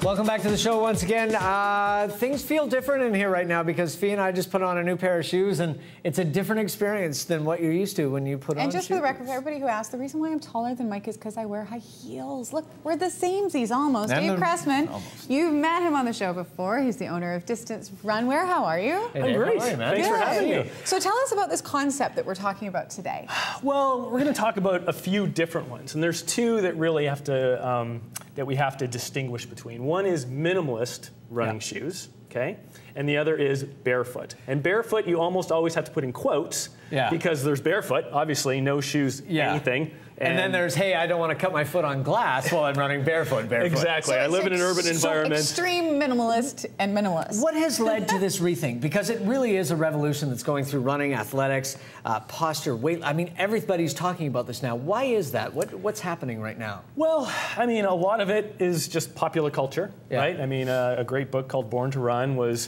Welcome back to the show once again. Things feel different in here right now because Fee and I just put on a new pair of shoes, and it's a different experience than what you're used to when you put on And just shoes. for the record, for everybody who asked, the reason why I'm taller than Mike is because I wear high heels. Look, we're the samesies almost. And Dave Cressman, you've met him on the show before. He's the owner of Distance Runwear. How are you? Hey, I'm great. how are you, man? Thanks for having me. So tell us about this concept that we're talking about today. Well, we're going to talk about a few different ones, and there's two that really have to that we have to distinguish between. One is minimalist running shoes, okay, and the other is barefoot. And barefoot, you almost always have to put in quotes because there's barefoot, obviously, no shoes, anything. And then there's, hey, I don't want to cut my foot on glass while I'm running barefoot. Exactly. So I live in an urban environment. Extreme minimalist and minimalist. What has led to this rethink? Because it really is a revolution that's going through running, athletics, posture, weight. I mean, everybody's talking about this now. Why is that? What's happening right now? Well, I mean, a lot of it is just popular culture, right? I mean, a great book called Born to Run was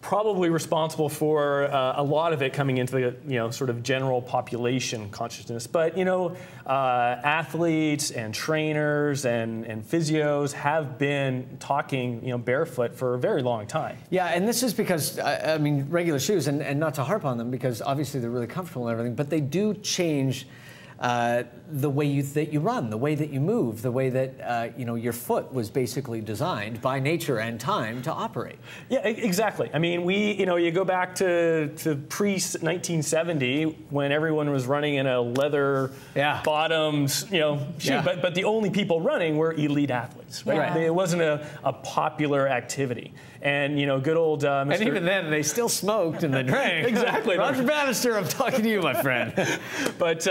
probably responsible for a lot of it coming into the sort of general population consciousness. But athletes and trainers and physios have been talking barefoot for a very long time. Yeah, and this is because I mean regular shoes, and not to harp on them because obviously they're really comfortable and everything, but they do change the way that you run, the way that you move, the way that your foot was basically designed by nature and time to operate. Yeah, exactly. I mean, you go back to pre-1970 when everyone was running in a leather bottoms, shoe, but the only people running were elite athletes, right? Yeah. It wasn't a popular activity. And good old Mr. And even then, they still smoked and they drank. Exactly. Roger Bannister, I'm talking to you, my friend. But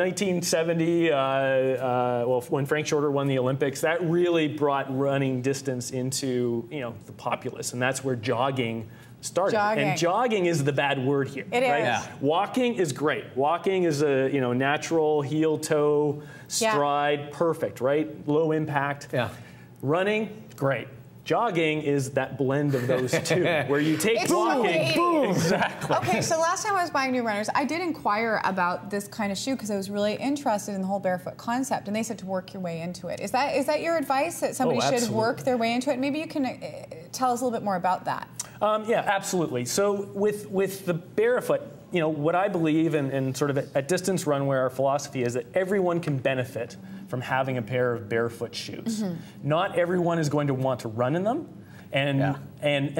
1970, well, when Frank Shorter won the Olympics, that really brought running distance into the populace, and that's where jogging started. And jogging is the bad word here. It right? is. Yeah. Walking is great. Walking is a natural heel toe stride, perfect, right? Low impact. Yeah. Running, great. Jogging is that blend of those two, where you take walking. Boom. Exactly. Okay, so last time I was buying new runners, I did inquire about this kind of shoe because I was really interested in the whole barefoot concept, and they said to work your way into it. Is that your advice, that somebody should work their way into it? Maybe you can tell us a little bit more about that. Yeah, absolutely. So with the barefoot, what I believe and sort of at Distance Runwear, our philosophy is that everyone can benefit from having a pair of barefoot shoes. Not everyone is going to want to run in them, and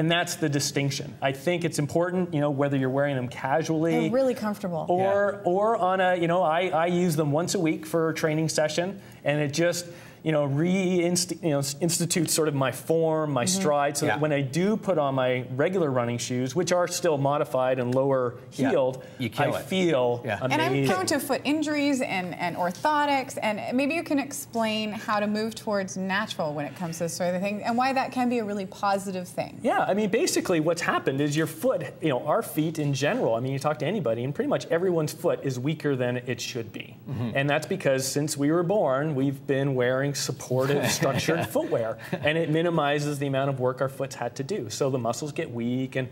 that's the distinction. I think it's important, whether you're wearing them casually, they're really comfortable, or on a, I use them once a week for a training session, and it just institutes sort of my form, my stride, so that when I do put on my regular running shoes, which are still modified and lower heeled, I feel amazing. And I'm prone to foot injuries and orthotics, and maybe you can explain how to move towards natural when it comes to this sort of thing, and why that can be a really positive thing. Yeah, I mean, basically what's happened is your foot, our feet in general, I mean, you talk to anybody, and pretty much everyone's foot is weaker than it should be. And that's because since we were born, we've been wearing supportive, structured footwear, and it minimizes the amount of work our foot's had to do. So the muscles get weak, and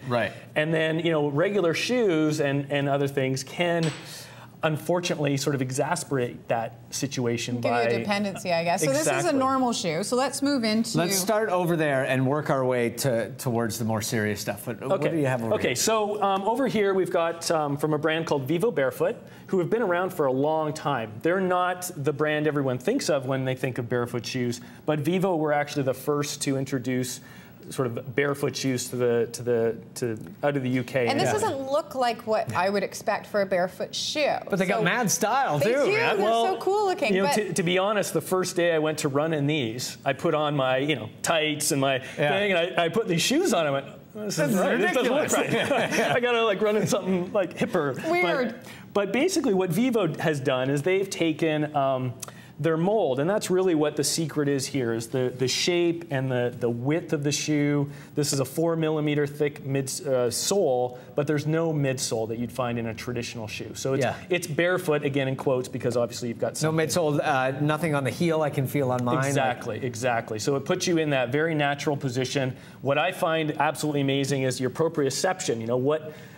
then regular shoes and other things can unfortunately sort of exasperate that situation Give you a dependency, I guess. So this is a normal shoe. So let's move into. Let's start over there and work our way towards the more serious stuff. What do you have over here? So over here we've got from a brand called Vivo Barefoot, who have been around for a long time. They're not the brand everyone thinks of when they think of barefoot shoes, but Vivo were actually the first to introduce sort of barefoot shoes out of the UK. And this doesn't look like what I would expect for a barefoot shoe. But they got mad style too. They do. Man. They're so cool looking. To be honest, the first day I went to run in these, I put on my tights and my thing, and I put these shoes on. I went, this is right. This doesn't look right. I gotta run in something hipper. Weird. But basically, what Vivo has done is they've taken their mold, and that's really what the secret is here, is the shape and the width of the shoe. This is a 4mm thick sole, but there's no midsole that you'd find in a traditional shoe. So it's barefoot, again in quotes, because obviously you've got some. No midsole, nothing on the heel I can feel on mine. Exactly. So it puts you in that very natural position. What I find absolutely amazing is your proprioception,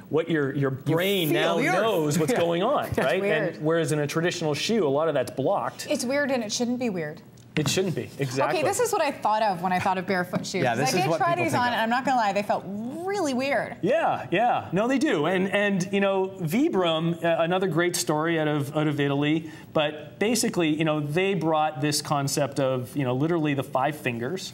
what your brain now knows what's going on, right? Weird. And whereas in a traditional shoe, a lot of that's blocked. It's weird, and it shouldn't be weird. It shouldn't be, exactly. Okay, this is what I thought of when I thought of barefoot shoes. Yeah, this I is did what try people these think on, of. and I'm not gonna lie, they felt really weird. Yeah, yeah. No, they do. And you know, Vibram, another great story out of Italy, but basically, you know, they brought this concept of, you know, literally the 5 fingers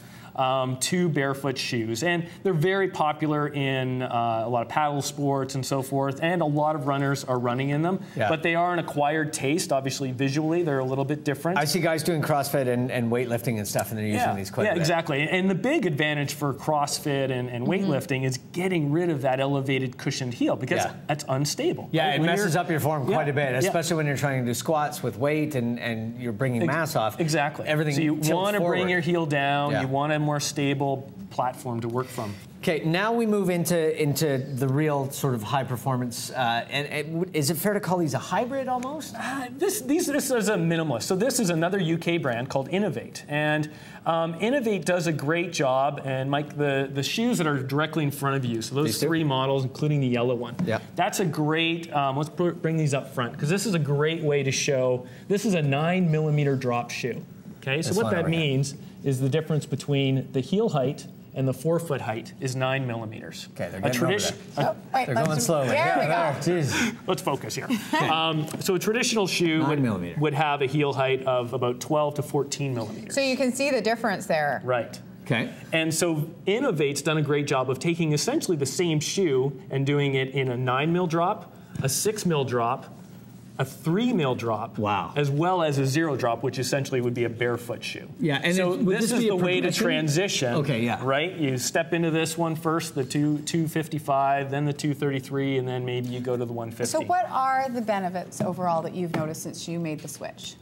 to barefoot shoes. And they're very popular in a lot of paddle sports and so forth, and a lot of runners are running in them. Yeah. But they are an acquired taste. Obviously, visually, they're a little bit different. I see guys doing CrossFit and weightlifting and stuff, and they're using these quite a bit. Exactly. And the big advantage for CrossFit and weightlifting is getting rid of that elevated cushioned heel, because that's unstable. Yeah, right? it messes up your form quite a bit, especially when you're trying to do squats with weight and you're bringing mass off. Exactly. Everything so you want to bring your heel down. Yeah. You want a more stable platform to work from. Okay, now we move into the real sort of high performance. And is it fair to call these a hybrid almost? This is a minimalist. So this is another UK brand called Innovate, and Innovate does a great job. And Mike, the shoes that are directly in front of you, so those 3 models, including the yellow one, that's a great. Let's bring these up front, because this is a great way to show. This is a 9mm drop shoe. Okay, so what that means is the difference between the heel height and the forefoot height is 9mm. Okay, they're getting over there. They're going slowly. There we go. Jeez. Let's focus here. So a traditional shoe would have a heel height of about 12 to 14mm. So you can see the difference there. Right. Okay. And so Innovate's done a great job of taking essentially the same shoe and doing it in a 9mm drop, a 6mm drop, a 3mm drop, as well as a 0 drop, which essentially would be a barefoot shoe. Yeah, and so this is the way to transition. Okay, yeah. Right? You step into this one first, the 255, then the 233, and then maybe you go to the 150. So what are the benefits overall that you've noticed since you made the switch?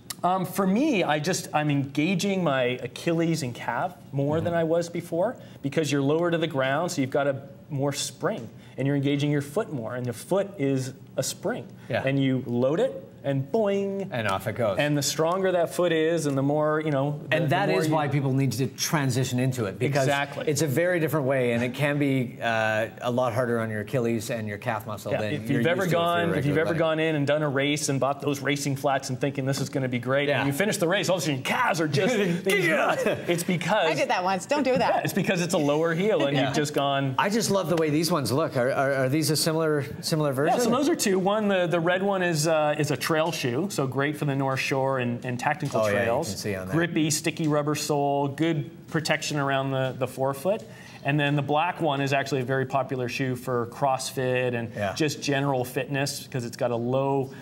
For me, I'm engaging my Achilles and calf more than I was before, because you're lower to the ground, so you've got more spring, and you're engaging your foot more, and the foot is a spring. Yeah. And you load it, and boing. And off it goes. And the stronger that foot is, and the more, you know. And that is why people need to transition into it, because it's a very different way, and it can be a lot harder on your Achilles and your calf muscle than if you've ever gone in and done a race and bought those racing flats and thinking this is going to be great, and you finish the race, all of a sudden your calves are just it's because I did that once. Don't do that. Yeah, it's because it's a lower heel, and you've just gone. I just love the way these ones look. Are these a similar version? Yeah, so those are 2. One, the red one is a trail shoe, so great for the North Shore and tactical trails. Yeah, you can see on that. Grippy, sticky rubber sole, good protection around the forefoot. And then the black one is actually a very popular shoe for CrossFit and just general fitness, because it's got a low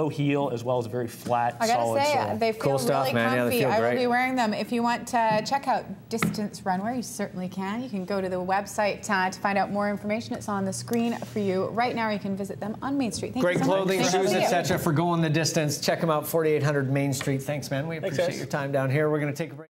heel as well as a very flat, solid sole. I gotta say, they feel really comfy. I will be wearing them. If you want to check out Distance Runwear, you certainly can. You can go to the website to find out more information. It's on the screen for you right now. Or you can visit them on Main Street. Great clothing, shoes, etc. for going the distance. Check them out, 4800 Main Street. Thanks, man. We appreciate your time down here. We're going to take a break.